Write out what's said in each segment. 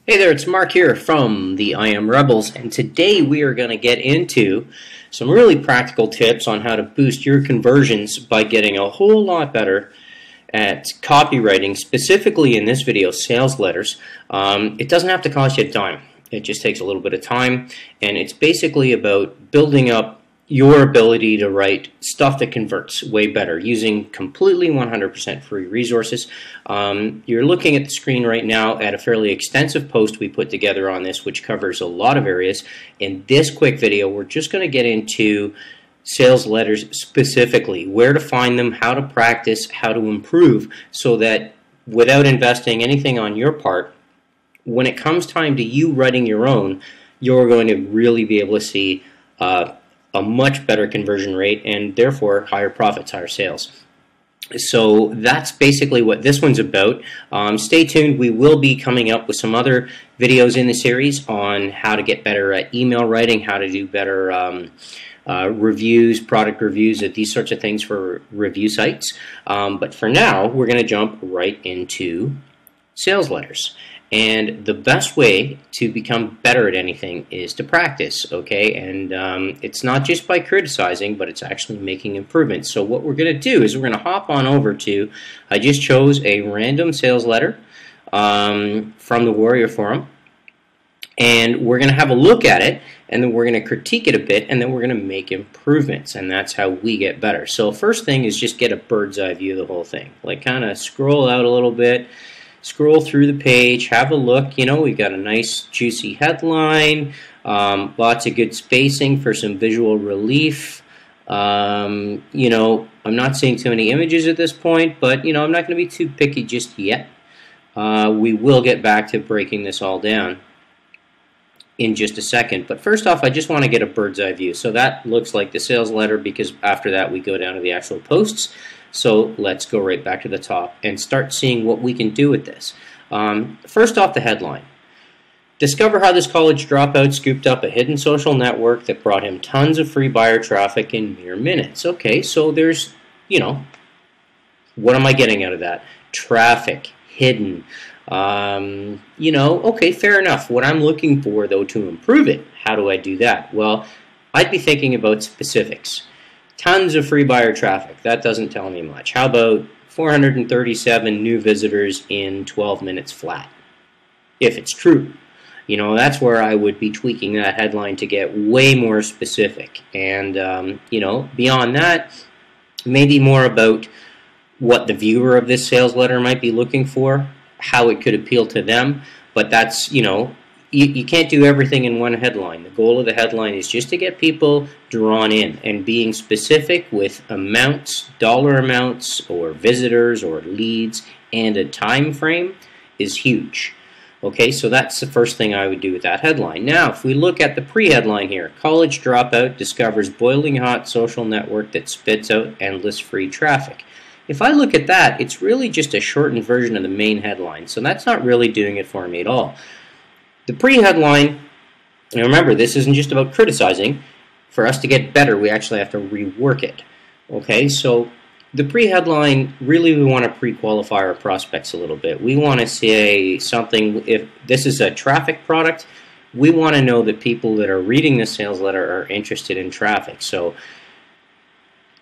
Hey there, it's Mark here from the I Am Rebels, and today we are going to get into some really practical tips on how to boost your conversions by getting a whole lot better at copywriting, specifically in this video, sales letters. It doesn't have to cost you a dime. It just takes a little bit of time, and it's basically about building up your ability to write stuff that converts way better using completely 100% free resources. You're looking at the screen right now at a fairly extensive post we put together on this, which covers a lot of areas. In this quick video, we're just going to get into sales letters specifically, where to find them, how to practice, how to improve, so that without investing anything on your part, when it comes time to you writing your own, you're going to really be able to see a much better conversion rate and therefore higher profits, higher sales. So that's basically what this one's about. Stay tuned. We will be coming up with some other videos in the series on how to get better at email writing, how to do better reviews, product reviews, these sorts of things for review sites. But for now, we're going to jump right into sales letters. And the best way to become better at anything is to practice, okay? And it's not just by criticizing, but it's actually making improvements. So what we're going to do is we're going to hop on over to, I just chose a random sales letter from the Warrior Forum, and we're going to have a look at it, and then we're going to critique it a bit, and then we're going to make improvements, and that's how we get better. So first thing is just get a bird's eye view of the whole thing. Like kind of scroll out a little bit, scroll through the page, have a look. You know, we've got a nice juicy headline, lots of good spacing for some visual relief. You know, I'm not seeing too many images at this point, but you know, I'm not going to be too picky just yet. We will get back to breaking this all down in just a second. But first off, I just want to get a bird's eye view. So that looks like the sales letter, because after that we go down to the actual posts. So let's go right back to the top and start seeing what we can do with this. First off, the headline. Discover how this college dropout scooped up a hidden social network that brought him tons of free buyer traffic in mere minutes. Okay, so there's, you know, what am I getting out of that? Traffic, hidden. You know, okay, fair enough. What I'm looking for, though, to improve it, how do I do that? Well, I'd be thinking about specifics. Tons of free buyer traffic. That doesn't tell me much. How about 437 new visitors in 12 minutes flat? If it's true. You know, that's where I would be tweaking that headline to get way more specific. And, you know, beyond that, maybe more about what the viewer of this sales letter might be looking for, how it could appeal to them. But that's, you know, you can't do everything in one headline. The goal of the headline is just to get people drawn in, and being specific with amounts, dollar amounts, or visitors, or leads, and a time frame is huge. Okay, so that's the first thing I would do with that headline. Now, if we look at the pre-headline here, college dropout discovers boiling hot social network that spits out endless free traffic. If I look at that, it's really just a shortened version of the main headline, so that's not really doing it for me at all. The pre-headline, and remember, this isn't just about criticizing. For us to get better, we actually have to rework it. Okay, so the pre-headline, really we want to pre-qualify our prospects a little bit. We want to say something, if this is a traffic product, we want to know that people that are reading the sales letter are interested in traffic. So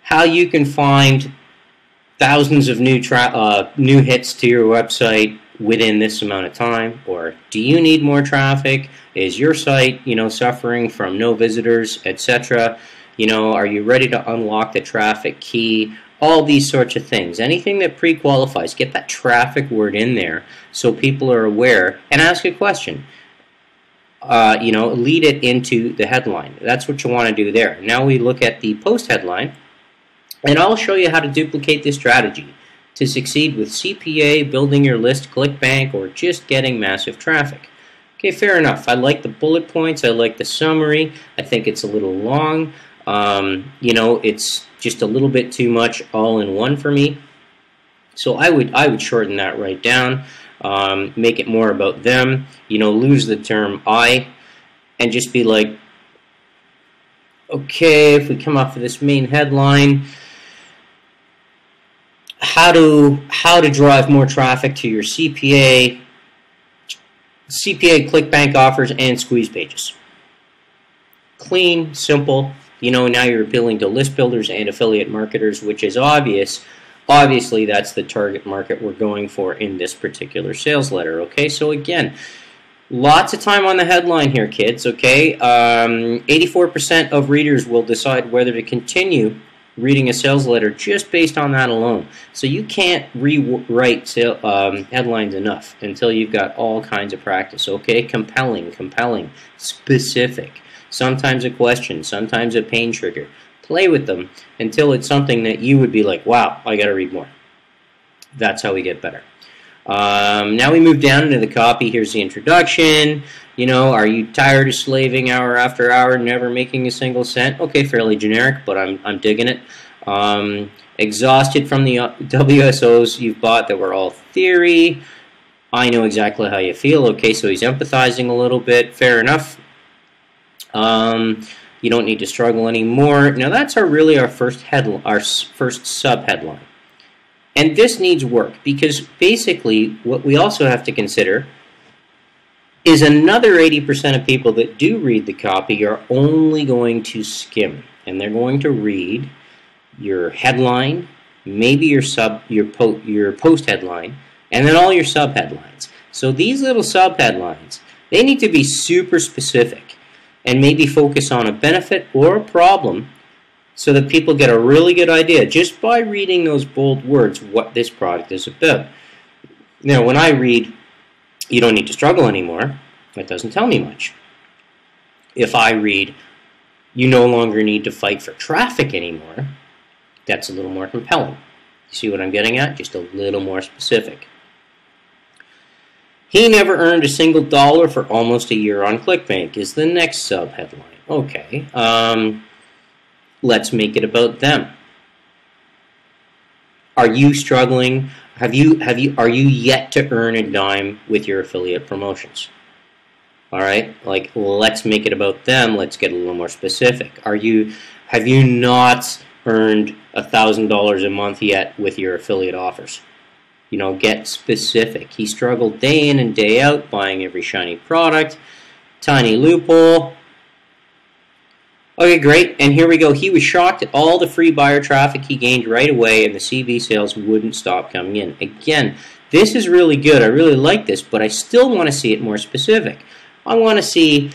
how you can find thousands of new hits to your website within this amount of time, or do you need more traffic? Is your site, you know, suffering from no visitors, etc.? You know, are you ready to unlock the traffic key? All these sorts of things. Anything that pre-qualifies, get that traffic word in there so people are aware, and ask a question. You know, lead it into the headline. That's what you want to do there. Now we look at the post headline, and I'll show you how to duplicate this strategy to succeed with CPA, building your list, ClickBank, or just getting massive traffic. Okay, fair enough. I like the bullet points. I like the summary. I think it's a little long. You know, it's just a little bit too much all in one for me. So I would shorten that right down, make it more about them. You know, lose the term I, and just be like, okay, if we come off of this main headline, how to drive more traffic to your CPA, CPA, ClickBank offers, and squeeze pages. Clean, simple. You know, now you're appealing to list builders and affiliate marketers, which is obvious. Obviously, that's the target market we're going for in this particular sales letter, okay? So again, lots of time on the headline here, kids, okay? 84% of readers will decide whether to continue reading a sales letter just based on that alone. So you can't rewrite headlines enough until you've got all kinds of practice, okay? Compelling, specific. Sometimes a question, sometimes a pain trigger. Play with them until it's something that you would be like, wow, I got to read more. That's how we get better. Now we move down into the copy. Here's the introduction. You know, are you tired of slaving hour after hour, never making a single cent? Okay, fairly generic, but I'm digging it. Exhausted from the WSOs you've bought that were all theory. I know exactly how you feel. Okay, so he's empathizing a little bit. Fair enough. You don't need to struggle anymore. Now that's our first sub-headline. And this needs work because basically what we also have to consider is another 80% of people that do read the copy are only going to skim. And they're going to read your headline, maybe your post headline, and then all your sub-headlines. So these little sub-headlines, they need to be super specific and maybe focus on a benefit or a problem so that people get a really good idea just by reading those bold words what this product is about. Now, when I read, you don't need to struggle anymore, that doesn't tell me much. If I read, you no longer need to fight for traffic anymore, that's a little more compelling. You see what I'm getting at? Just a little more specific. He never earned a single dollar for almost a year on ClickBank is the next sub-headline. Okay, let's make it about them. Are you struggling? Are you yet to earn a dime with your affiliate promotions? All right, like let's make it about them. Let's get a little more specific. Have you not earned $1,000 a month yet with your affiliate offers? You know, get specific. He struggled day in and day out buying every shiny product. Tiny loophole. Okay, great. And here we go. He was shocked at all the free buyer traffic he gained right away, and the CB sales wouldn't stop coming in. Again, this is really good. I really like this, but I still want to see it more specific. I want to see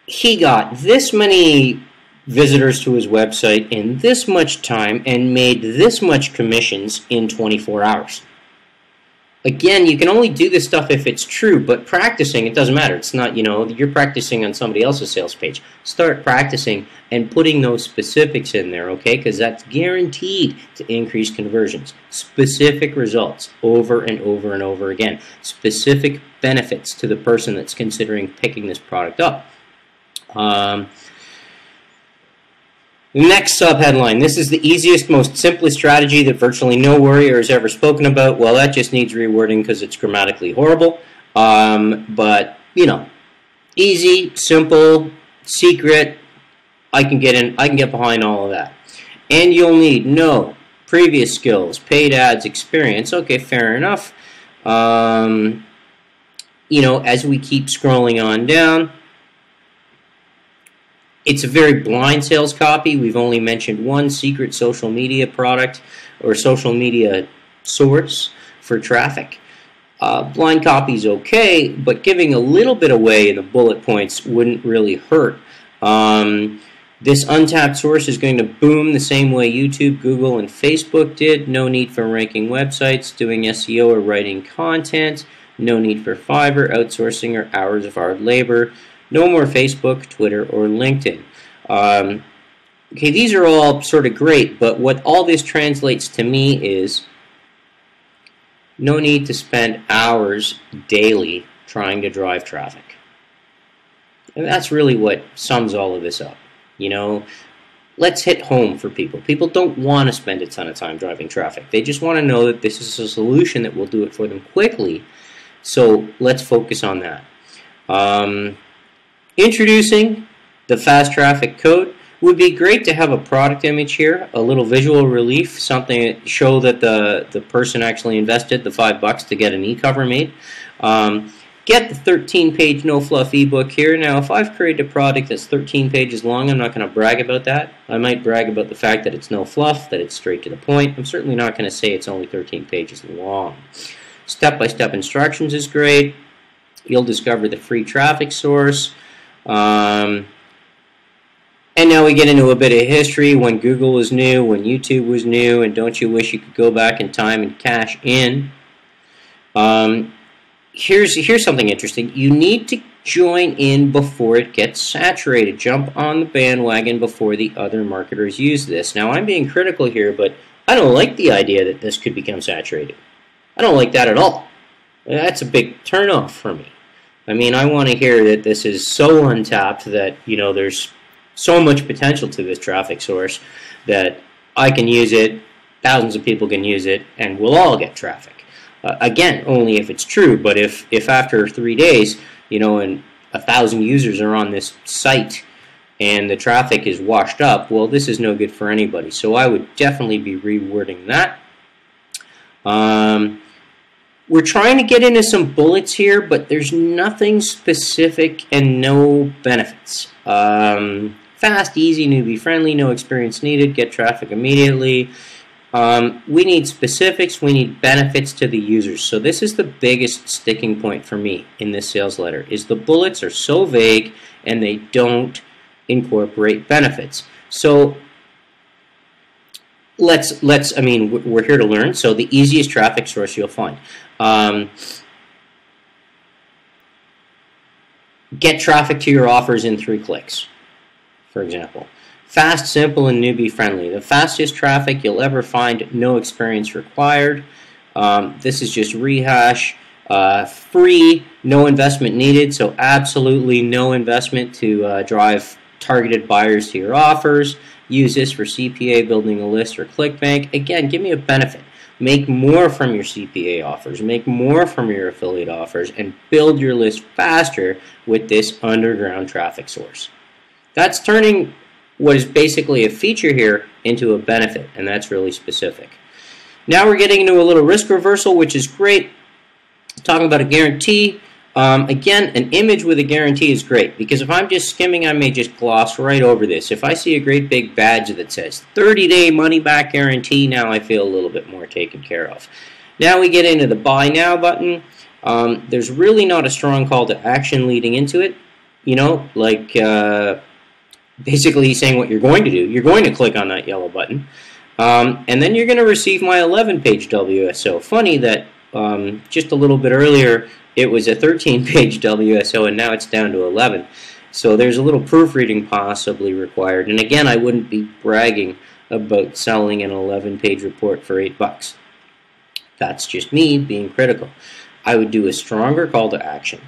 he got this many visitors to his website in this much time and made this much commissions in 24 hours. Again, you can only do this stuff if it's true, but practicing, it doesn't matter. It's not, you know, you're practicing on somebody else's sales page. Start practicing and putting those specifics in there, okay? Because that's guaranteed to increase conversions. Specific results over and over and over again. Specific benefits to the person that's considering picking this product up. The next sub-headline, this is the easiest, most simplest strategy that virtually no warrior has ever spoken about. Well, that just needs rewording because it's grammatically horrible. But, you know, easy, simple, secret, I can get behind all of that. And you'll need no previous skills, paid ads, experience. Okay, fair enough. You know, as we keep scrolling on down, it's a very blind sales copy. We've only mentioned one secret social media product or social media source for traffic. Blind copy is okay, but giving a little bit away in the bullet points wouldn't really hurt. This untapped source is going to boom the same way YouTube, Google, and Facebook did. No need for ranking websites, doing SEO, or writing content. No need for Fiverr, outsourcing, or hours of hard labor. No more Facebook, Twitter, or LinkedIn. Okay, these are all sort of great, but what all this translates to me is no need to spend hours daily trying to drive traffic. And that's really what sums all of this up. You know, let's hit home for people. People don't want to spend a ton of time driving traffic. They just want to know that this is a solution that will do it for them quickly. So let's focus on that. Introducing the Fast Traffic Code. Would be great to have a product image here, a little visual relief, something to show that the person actually invested the $5 to get an e-cover made. Get the 13-page no-fluff ebook here. Now, if I've created a product that's 13 pages long, I'm not going to brag about that. I might brag about the fact that it's no fluff, that it's straight to the point. I'm certainly not going to say it's only 13 pages long. Step-by-step instructions is great. You'll discover the free traffic source. And now we get into a bit of history, when Google was new, when YouTube was new, and don't you wish you could go back in time and cash in? Here's something interesting. You need to join in before it gets saturated. Jump on the bandwagon before the other marketers use this. Now, I'm being critical here, but I don't like the idea that this could become saturated. I don't like that at all. That's a big turnoff for me. I mean, I want to hear that this is so untapped that, you know, there's so much potential to this traffic source that I can use it, thousands of people can use it, and we'll all get traffic. Again, only if it's true, but if after 3 days, you know, and 1,000 users are on this site and the traffic is washed up, well, this is no good for anybody. So I would definitely be rewording that. We're trying to get into some bullets here, but there's nothing specific and no benefits. Fast, easy, newbie friendly, no experience needed, get traffic immediately. We need specifics, we need benefits to the users. So this is the biggest sticking point for me in this sales letter, is the bullets are so vague and they don't incorporate benefits. So I mean, we're here to learn. So the easiest traffic source you'll find. Get traffic to your offers in 3 clicks, for example. Fast, simple, and newbie friendly. The fastest traffic you'll ever find, no experience required. This is just rehash. Free, no investment needed, so absolutely no investment to drive targeted buyers to your offers. Use this for CPA, building a list, or ClickBank. Again, give me a benefit. Make more from your CPA offers, make more from your affiliate offers, and build your list faster with this underground traffic source. That's turning what is basically a feature here into a benefit, and that's really specific. Now we're getting into a little risk reversal, which is great. Talking about a guarantee. Again, an image with a guarantee is great, because if I'm just skimming, I may just gloss right over this. If I see a great big badge that says 30-day money-back guarantee, now I feel a little bit more taken care of. Now we get into the Buy Now button. There's really not a strong call to action leading into it. You know, like basically saying what you're going to do. You're going to click on that yellow button, and then you're going to receive my 11-page WSO. Funny that just a little bit earlier it was a 13-page WSO, and now it's down to 11. So there's a little proofreading possibly required. And again, I wouldn't be bragging about selling an 11-page report for $8. That's just me being critical. I would do a stronger call to action.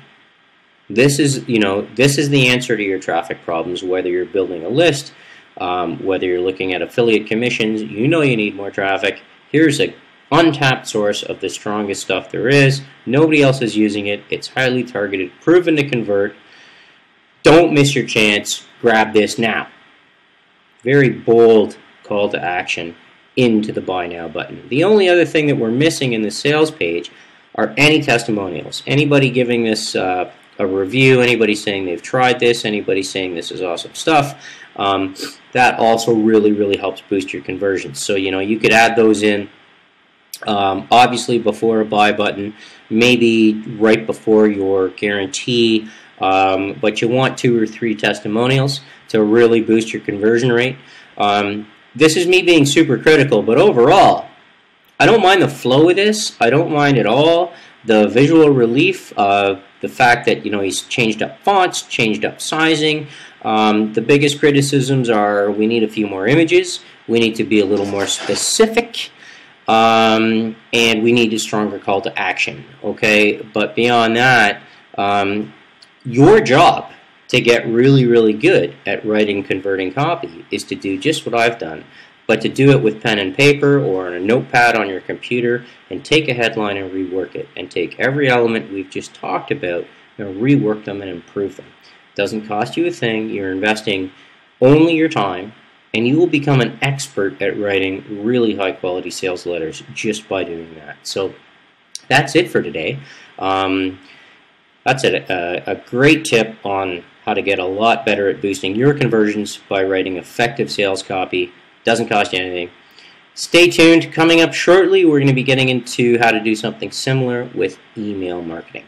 This is, you know, this is the answer to your traffic problems, whether you're building a list, whether you're looking at affiliate commissions. You know you need more traffic. Here's a untapped source of the strongest stuff there is. Nobody else is using it. It's highly targeted, proven to convert. Don't miss your chance. Grab this now. Very bold call to action into the Buy Now button. The only other thing that we're missing in the sales page are any testimonials. Anybody giving this a review, anybody saying they've tried this, anybody saying this is awesome stuff. That also really helps boost your conversions. So, you know, you could add those in. Obviously before a buy button, maybe right before your guarantee, but you want 2 or 3 testimonials to really boost your conversion rate. This is me being super critical, but overall, I don't mind the flow of this. I don't mind at all the visual relief, the fact that, you know, he's changed up fonts, changed up sizing. The biggest criticisms are we need a few more images, we need to be a little more specific, and we need a stronger call to action, okay? But beyond that, your job to get really good at writing converting copy is to do just what I've done, but to do it with pen and paper or on a notepad on your computer and take a headline and rework it, and take every element we've just talked about and rework them and improve them. It doesn't cost you a thing. You're investing only your time, and you will become an expert at writing really high quality sales letters just by doing that. So that's it for today. That's a great tip on how to get a lot better at boosting your conversions by writing effective sales copy. Doesn't cost you anything. Stay tuned. Coming up shortly, we're going to be getting into how to do something similar with email marketing.